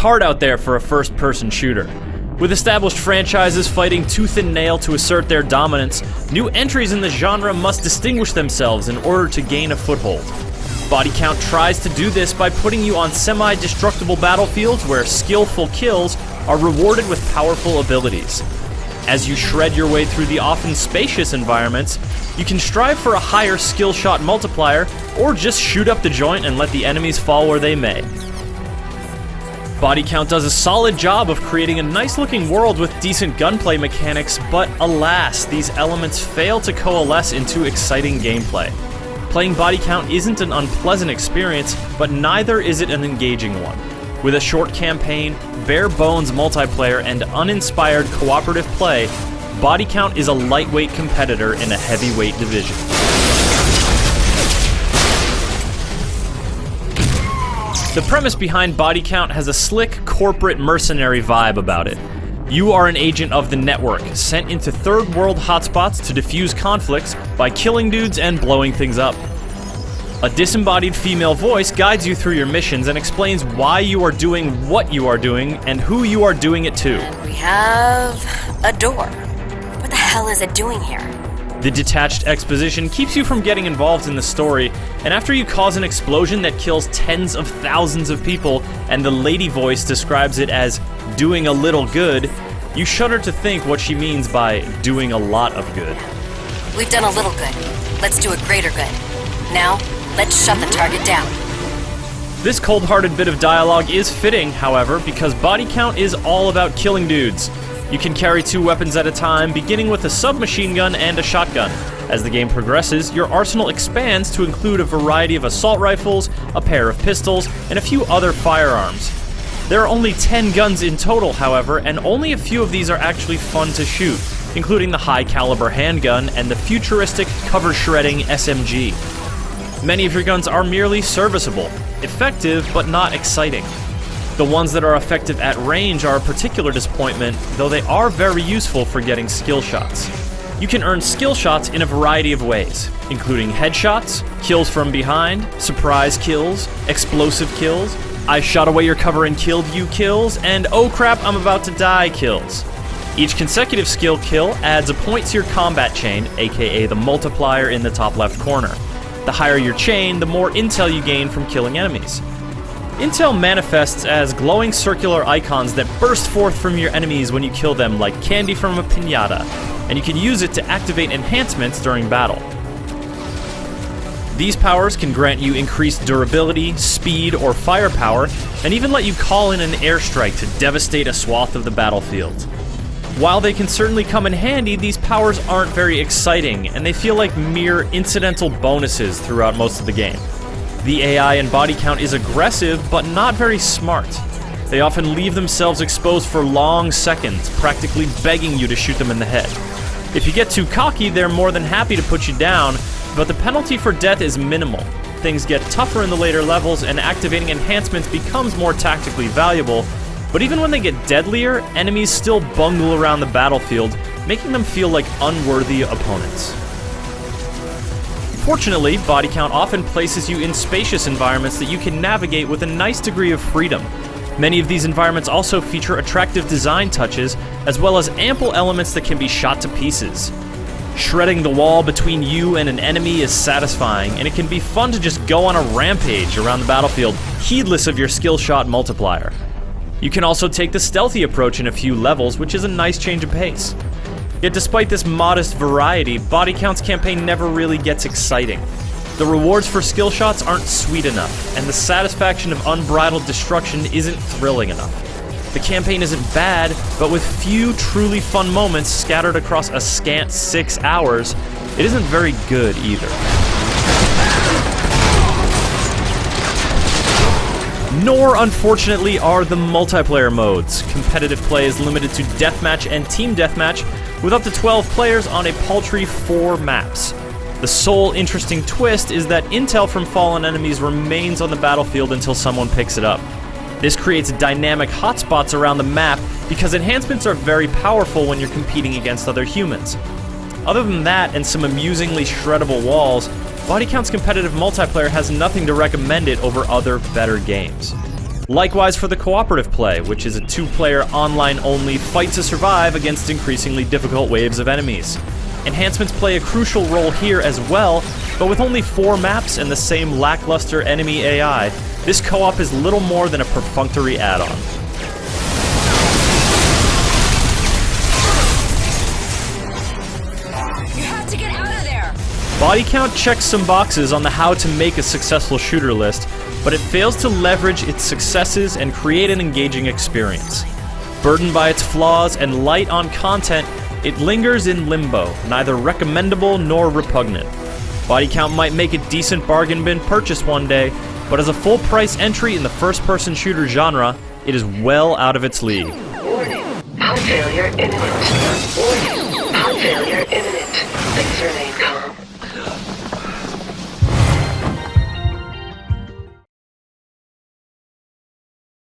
hard out there for a first-person shooter. With established franchises fighting tooth and nail to assert their dominance, new entries in the genre must distinguish themselves in order to gain a foothold. Bodycount tries to do this by putting you on semi-destructible battlefields where skillful kills are rewarded with powerful abilities. As you shred your way through the often spacious environments, you can strive for a higher skill shot multiplier, or just shoot up the joint and let the enemies fall where they may. Bodycount does a solid job of creating a nice-looking world with decent gunplay mechanics, but alas, these elements fail to coalesce into exciting gameplay. Playing Bodycount isn't an unpleasant experience, but neither is it an engaging one. With a short campaign, bare-bones multiplayer, and uninspired cooperative play, Bodycount is a lightweight competitor in a heavyweight division. The premise behind Bodycount has a slick, corporate mercenary vibe about it. You are an agent of the network, sent into third-world hotspots to defuse conflicts by killing dudes and blowing things up. A disembodied female voice guides you through your missions and explains why you are doing what you are doing and who you are doing it to. And we have a door. What the hell is it doing here? The detached exposition keeps you from getting involved in the story, and after you cause an explosion that kills tens of thousands of people, and the lady voice describes it as doing a little good, you shudder to think what she means by doing a lot of good. We've done a little good. Let's do a greater good. Now, let's shut the target down. This cold-hearted bit of dialogue is fitting, however, because Bodycount is all about killing dudes. You can carry 2 weapons at a time, beginning with a submachine gun and a shotgun. As the game progresses, your arsenal expands to include a variety of assault rifles, a pair of pistols, and a few other firearms. There are only 10 guns in total, however, and only a few of these are actually fun to shoot, including the high-caliber handgun and the futuristic cover-shredding SMG. Many of your guns are merely serviceable, effective, but not exciting. The ones that are effective at range are a particular disappointment, though they are very useful for getting skill shots. You can earn skill shots in a variety of ways, including headshots, kills from behind, surprise kills, explosive kills, I shot away your cover and killed you kills, and oh crap, I'm about to die kills. Each consecutive skill kill adds a point to your combat chain, aka the multiplier in the top left corner. The higher your chain, the more intel you gain from killing enemies. Intel manifests as glowing circular icons that burst forth from your enemies when you kill them like candy from a piñata, and you can use it to activate enhancements during battle. These powers can grant you increased durability, speed, or firepower, and even let you call in an airstrike to devastate a swath of the battlefield. While they can certainly come in handy, these powers aren't very exciting, and they feel like mere incidental bonuses throughout most of the game. The AI in Bodycount is aggressive, but not very smart. They often leave themselves exposed for long seconds, practically begging you to shoot them in the head. If you get too cocky, they're more than happy to put you down, but the penalty for death is minimal. Things get tougher in the later levels, and activating enhancements becomes more tactically valuable, but even when they get deadlier, enemies still bungle around the battlefield, making them feel like unworthy opponents. Fortunately, Bodycount often places you in spacious environments that you can navigate with a nice degree of freedom. Many of these environments also feature attractive design touches, as well as ample elements that can be shot to pieces. Shredding the wall between you and an enemy is satisfying, and it can be fun to just go on a rampage around the battlefield, heedless of your skill shot multiplier. You can also take the stealthy approach in a few levels, which is a nice change of pace. Yet despite this modest variety, Bodycount's campaign never really gets exciting. The rewards for skill shots aren't sweet enough, and the satisfaction of unbridled destruction isn't thrilling enough. The campaign isn't bad, but with few truly fun moments scattered across a scant 6 hours, it isn't very good either. Nor, unfortunately, are the multiplayer modes. Competitive play is limited to deathmatch and team deathmatch, with up to 12 players on a paltry 4 maps. The sole interesting twist is that intel from fallen enemies remains on the battlefield until someone picks it up. This creates dynamic hotspots around the map because enhancements are very powerful when you're competing against other humans. Other than that and some amusingly shreddable walls, Bodycount's competitive multiplayer has nothing to recommend it over other better games. Likewise for the cooperative play, which is a 2-player online-only fight to survive against increasingly difficult waves of enemies. Enhancements play a crucial role here as well, but with only 4 maps and the same lackluster enemy AI, this co-op is little more than a perfunctory add-on. You have to get out of there! Bodycount checks some boxes on the how to make a successful shooter list, but it fails to leverage its successes and create an engaging experience. Burdened by its flaws and light on content, it lingers in limbo, neither recommendable nor repugnant. Bodycount might make a decent bargain bin purchase one day, but as a full-price entry in the first-person shooter genre, it is well out of its league. Warning. Pump failure imminent. Warning.